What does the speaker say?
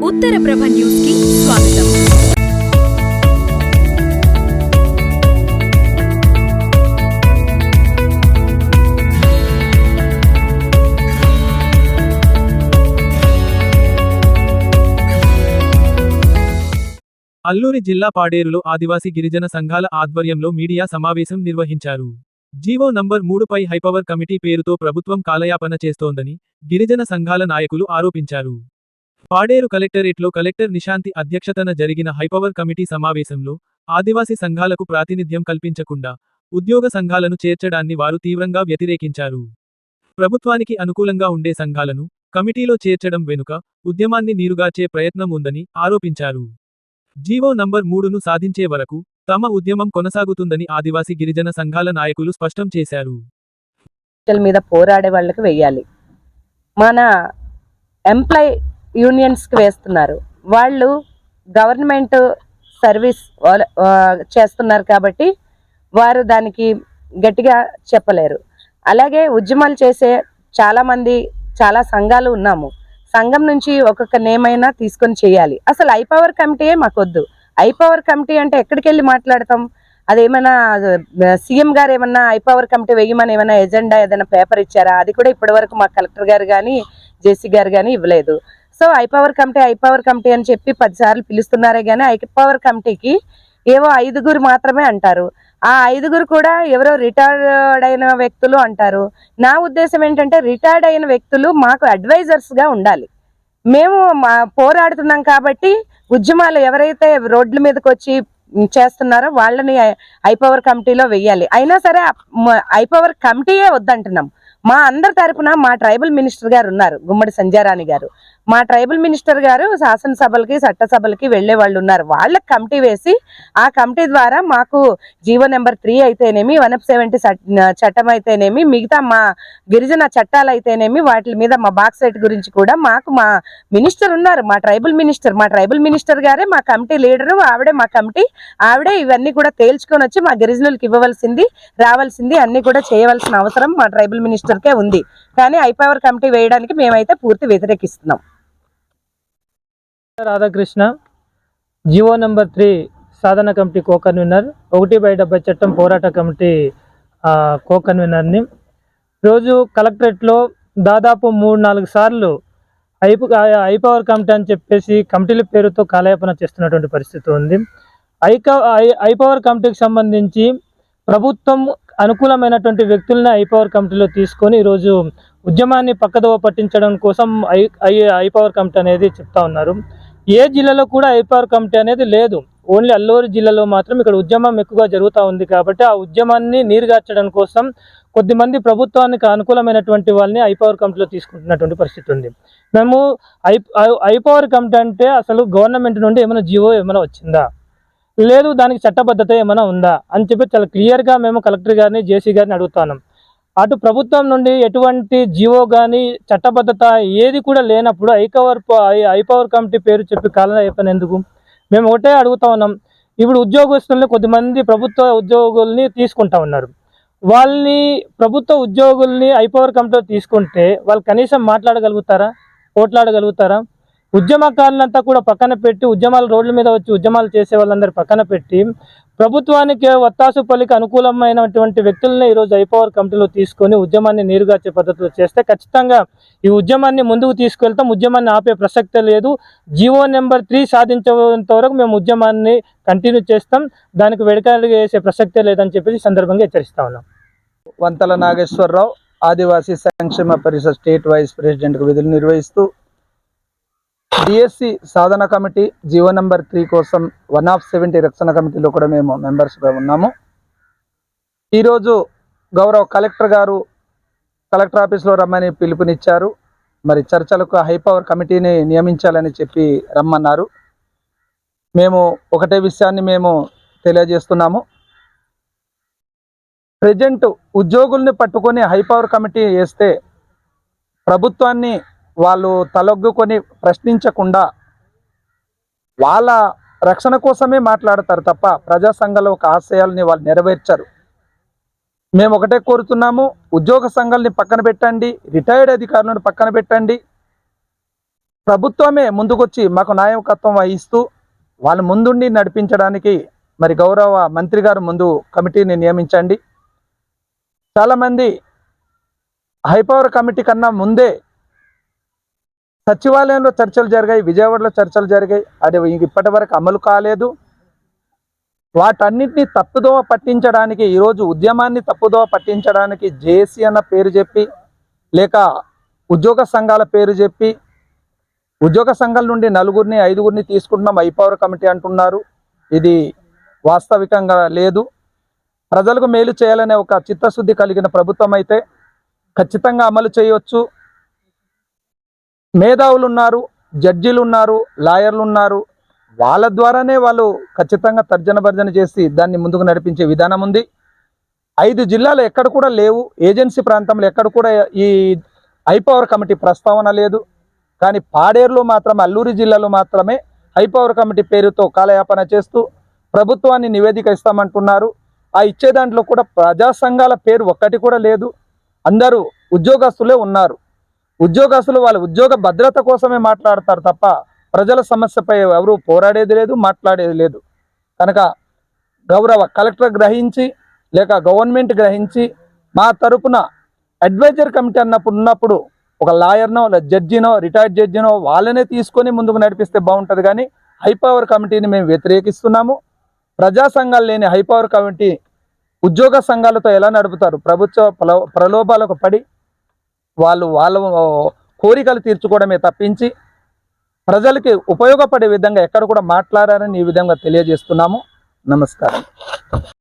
ఉత్తరప్రభ news కి స్వాగతం. అల్లూరి జిల్లా పాడేరులో ఆదివాసీ గిరిజన సంఘాల ఆధ్వర్యంలో మీడియా సమావేశం నిర్వహించారు. జీవో నంబర్ 3పై హైపవర్ కమిటీ పేరుతో ప్రభుత్వం కాలయాపన చేస్తోందని గిరిజన సంఘాల నాయకులు ఆరోపించారు. పాడేరు కలెక్టరేట్లో కలెక్టర్ నిశాంతి అధ్యక్షతన జరిగిన హైపవర్ కమిటీ సమావేశంలో ఆదివాసీ సంఘాలకు ప్రాతినిధ్యం కల్పించకుండా ఉద్యోగ సంఘాలను చేర్చడాన్ని వారు తీవ్రంగా వ్యతిరేకించారు. ప్రభుత్వానికి అనుకూలంగా ఉండే సంఘాలను కమిటీలో చేర్చడం వెనుక ఉద్యమాన్ని నీరుగార్చే ప్రయత్నం ఉందని ఆరోపించారు. జీవో నంబర్ 3ను సాధించే వరకు తమ ఉద్యమం కొనసాగుతుందని ఆదివాసీ గిరిజన సంఘాల నాయకులు స్పష్టం చేశారు. మీద పోరాడే వాళ్ళకి వెయ్యాలి. మన ఎంప్లాయ్ యూనియన్స్కి వేస్తున్నారు. వాళ్ళు గవర్నమెంట్ సర్వీస్ చేస్తున్నారు కాబట్టి వారు దానికి గట్టిగా చెప్పలేరు. అలాగే ఉద్యమాలు చేసే చాలా సంఘాలు ఉన్నాము. సంఘం నుంచి ఒక్కొక్క నేమైనా తీసుకొని చేయాలి. అసలు ఐపవర్ కమిటీయే మాకొద్దు. ఐపవర్ కమిటీ అంటే ఎక్కడికి వెళ్ళి మాట్లాడతాం? అదేమైనా సీఎం గారు ఏమన్నా ఐపవర్ కమిటీ వేయమని ఏమైనా ఎజెండా ఏదైనా పేపర్ ఇచ్చారా? అది కూడా ఇప్పటి వరకు మా కలెక్టర్ గారు కానీ జేసీ గారు కానీ ఇవ్వలేదు. సో ఐపవర్ కమిటీ అని చెప్పి 10 సార్లు పిలుస్తున్నారే కానీ ఐపవర్ కమిటీకి ఏవో 5 మాత్రమే అంటారు. ఆ 5 కూడా ఎవరో రిటైర్డ్ అయిన వ్యక్తులు అంటారు. నా ఉద్దేశం ఏంటంటే రిటైర్డ్ అయిన వ్యక్తులు మాకు అడ్వైజర్స్గా ఉండాలి. మేము పోరాడుతున్నాం కాబట్టి ఉద్యమాలు ఎవరైతే రోడ్ల మీదకి వచ్చి చేస్తున్నారో వాళ్ళని ఐపవర్ కమిటీలో వెయ్యాలి. అయినా సరే ఐపవర్ కమిటీయే వద్దంటున్నాం. మా అందరి తరపున మా ట్రైబల్ మినిస్టర్ గారు ఉన్నారు, గుమ్మడి సంజారాణి గారు. మా ట్రైబల్ మినిస్టర్ గారు శాసనసభలకి చట్టసభలకి వెళ్లే వాళ్ళు ఉన్నారు. వాళ్ళకి కమిటీ వేసి ఆ కమిటీ ద్వారా మాకు జీవో నెంబర్ 3 అయితేనేమి 170 చట్టం అయితేనేమి మిగతా మా గిరిజన చట్టాలు అయితేనేమి వాటి మీద మా బాక్సైట్ గురించి కూడా మాకు మా మినిస్టర్ ఉన్నారు, మా ట్రైబల్ మినిస్టర్ గారే మా కమిటీ లీడరు. ఆవిడే మా కమిటీ, ఆవిడే ఇవన్నీ కూడా తేల్చుకొని వచ్చి మా గిరిజనులకు ఇవ్వవలసింది రావాల్సింది అన్ని కూడా చేయవలసిన అవసరం మా ట్రైబల్ మినిస్టర్కే ఉంది. కానీ ఐపవర్ కమిటీ వేయడానికి మేమైతే పూర్తి వ్యతిరేకిస్తున్నాం. రాధాకృష్ణ, జీవో నెంబర్ 3 సాధన కమిటీ కో కన్వీనర్, 1/70 చట్టం పోరాట కమిటీ కో కన్వీనర్ని. రోజు కలెక్టరేట్లో దాదాపు 3-4 సార్లు ఐపవర్ కమిటీ అని చెప్పేసి కమిటీల పేరుతో కాలయాపన చేస్తున్నటువంటి పరిస్థితి ఉంది. ఐపవర్ కమిటీకి సంబంధించి ప్రభుత్వం అనుకూలమైనటువంటి వ్యక్తులను ఐపవర్ కమిటీలో తీసుకొని ఈరోజు ఉద్యమాన్ని పక్కదోవ పట్టించడం కోసం ఐపవర్ కమిటీ అనేది చెప్తా ఉన్నారు. ఏ జిల్లాలో కూడా ఐపవర్ కమిటీ అనేది లేదు. ఓన్లీ అల్లూరు జిల్లాలో మాత్రం ఇక్కడ ఉద్యమం ఎక్కువగా జరుగుతూ ఉంది కాబట్టి ఆ ఉద్యమాన్ని నీరుగార్చడం కోసం కొద్దిమంది ప్రభుత్వానికి అనుకూలమైనటువంటి వాళ్ళని ఐపవర్ కమిటీలో తీసుకుంటున్నటువంటి పరిస్థితి ఉంది. మేము ఐపవర్ కమిటీ అంటే అసలు గవర్నమెంట్ నుండి ఏమైనా జీవో ఏమైనా వచ్చిందా, లేదు దానికి చట్టబద్ధత ఏమైనా ఉందా అని చెప్పి చాలా క్లియర్గా మేము కలెక్టర్ గారిని జేసీ గారిని అడుగుతున్నాం. అటు ప్రభుత్వం నుండి ఎటువంటి జీవో కానీ చట్టబద్ధత ఏది కూడా లేనప్పుడు ఐపవర్ కమిటీ పేరు చెప్పి కాలయాపన ఎందుకు? మేము ఒకటే అడుగుతా ఉన్నాం. ఇప్పుడు ఉద్యోగస్తుల్ని కొద్దిమంది ప్రభుత్వ ఉద్యోగుల్ని తీసుకుంటా ఉన్నారు. వాళ్ళని ప్రభుత్వ ఉద్యోగుల్ని ఐపవర్ కమిటీలో తీసుకుంటే వాళ్ళు కనీసం మాట్లాడగలుగుతారా, ఓట్లాడగలుగుతారా? ఉద్యమకారులంతా కూడా పక్కన పెట్టి ఉద్యమాలు రోడ్ల మీద వచ్చి ఉద్యమాలు చేసే వాళ్ళందరూ పక్కన పెట్టి ప్రభుత్వానికి వత్తాసు పల్లికి అనుకూలమైనటువంటి వ్యక్తులనే ఈరోజు ఐపవర్ కమిటీలో తీసుకొని ఉద్యమాన్ని నీరుగార్చే పద్ధతిలో చేస్తే ఖచ్చితంగా ఈ ఉద్యమాన్ని ముందుకు తీసుకెళ్తాం. ఉద్యమాన్ని ఆపే ప్రసక్తే లేదు. జీవో నెంబర్ 3 సాధించేంత వరకు మేము ఉద్యమాన్ని కంటిన్యూ చేస్తాం. దానికి వెడకాలుగా వేసే ప్రసక్తే లేదని చెప్పేసి సందర్భంగా హెచ్చరిస్తా ఉన్నాం. వంతల నాగేశ్వరరావు, ఆదివాసీ సంక్షేమ పరిషత్ స్టేట్ వైస్ ప్రెసిడెంట్గా విధులు నిర్వహిస్తూ డిఎస్సి సాధన కమిటీ జీవో నెంబర్ 3 కోసం 170 రక్షణ కమిటీలో కూడా మేము మెంబర్స్గా ఉన్నాము. ఈరోజు గౌరవ కలెక్టర్ గారు కలెక్టర్ ఆఫీస్లో రమ్మని పిలుపునిచ్చారు. మరి చర్చలకు హైపవర్ కమిటీని నియమించాలని చెప్పి రమ్మన్నారు. మేము ఒకటే విషయాన్ని మేము తెలియజేస్తున్నాము. ప్రజెంట్ ఉద్యోగుల్ని పట్టుకొని హైపవర్ కమిటీ వేస్తే ప్రభుత్వాన్ని వాళ్ళు తలొగ్గుకొని ప్రశ్నించకుండా వాళ్ళ రక్షణ కోసమే మాట్లాడతారు తప్ప ప్రజా సంఘాల ఒక ఆశయాలని వాళ్ళు నెరవేర్చరు. మేము ఒకటే కోరుతున్నాము, ఉద్యోగ సంఘాలని పక్కన పెట్టండి, రిటైర్డ్ అధికారులను పక్కన పెట్టండి, ప్రభుత్వమే ముందుకొచ్చి మాకు నాయకత్వం వహిస్తూ వాళ్ళ ముందుండి నడిపించడానికి మరి గౌరవ మంత్రి గారు ముందు కమిటీని నియమించండి. చాలామంది హైపవర్ కమిటీ కన్నా ముందే సచివాలయంలో చర్చలు జరిగాయి, విజయవాడలో చర్చలు జరిగాయి. అది ఇప్పటి వరకు అమలు కాలేదు. వాటన్నిటిని తప్పుదోవ పట్టించడానికి, ఈరోజు ఉద్యమాన్ని తప్పుదోవ పట్టించడానికి జేఏసీ అన్న పేరు చెప్పి, లేక ఉద్యోగ సంఘాల పేరు చెప్పి, ఉద్యోగ సంఘాల నుండి 4గురిని 5గురిని తీసుకుంటున్నాం హైపవర్ కమిటీ అంటున్నారు. ఇది వాస్తవికంగా లేదు. ప్రజలకు మేలు చేయాలనే ఒక చిత్తశుద్ధి కలిగిన ప్రభుత్వం అయితే ఖచ్చితంగా అమలు చేయవచ్చు. మేధావులు ఉన్నారు, జడ్జీలు ఉన్నారు, లాయర్లు ఉన్నారు. వాళ్ళ ద్వారానే వాళ్ళు ఖచ్చితంగా తర్జన భర్జన చేసి దాన్ని ముందుకు నడిపించే విధానం ఉంది. 5 జిల్లాలు ఎక్కడ కూడా లేవు, ఏజెన్సీ ప్రాంతంలో ఎక్కడ కూడా ఈ హైపవర్ కమిటీ ప్రస్తావన లేదు. కానీ పాడేరులో మాత్రం, అల్లూరి జిల్లాలో మాత్రమే హైపవర్ కమిటీ పేరుతో కాలయాపన చేస్తూ ప్రభుత్వాన్ని నివేదిక ఇస్తామంటున్నారు. ఆ ఇచ్చే దాంట్లో కూడా ప్రజా సంఘాల పేరు ఒక్కటి కూడా లేదు. అందరూ ఉద్యోగస్తులే ఉన్నారు. ఉద్యోగస్తులు వాళ్ళ ఉద్యోగ భద్రత కోసమే మాట్లాడతారు తప్ప ప్రజల సమస్యపై ఎవరు పోరాడేది లేదు, మాట్లాడేది లేదు. కనుక గౌరవ కలెక్టర్ గ్రహించి, లేక గవర్నమెంట్ గ్రహించి, మా తరపున అడ్వైజర్ కమిటీ ఉన్నప్పుడు ఒక లాయర్నో, జడ్జినో, రిటైర్డ్ జడ్జినో వాళ్ళనే తీసుకొని ముందుకు నడిపిస్తే బాగుంటుంది. కానీ హైపవర్ కమిటీని మేము వ్యతిరేకిస్తున్నాము. ప్రజా సంఘాలు లేని హైపవర్ కమిటీ ఉద్యోగ సంఘాలతో ఎలా నడుపుతారు? ప్రభుత్వ ప్రలోభాలకు పడి వాళ్ళ కోరికలు తీర్చుకోవడమే తప్పించి ప్రజలకి ఉపయోగపడే విధంగా ఎక్కడ కూడా మాట్లాడారని ఈ విధంగా తెలియజేస్తున్నాము. నమస్కారం.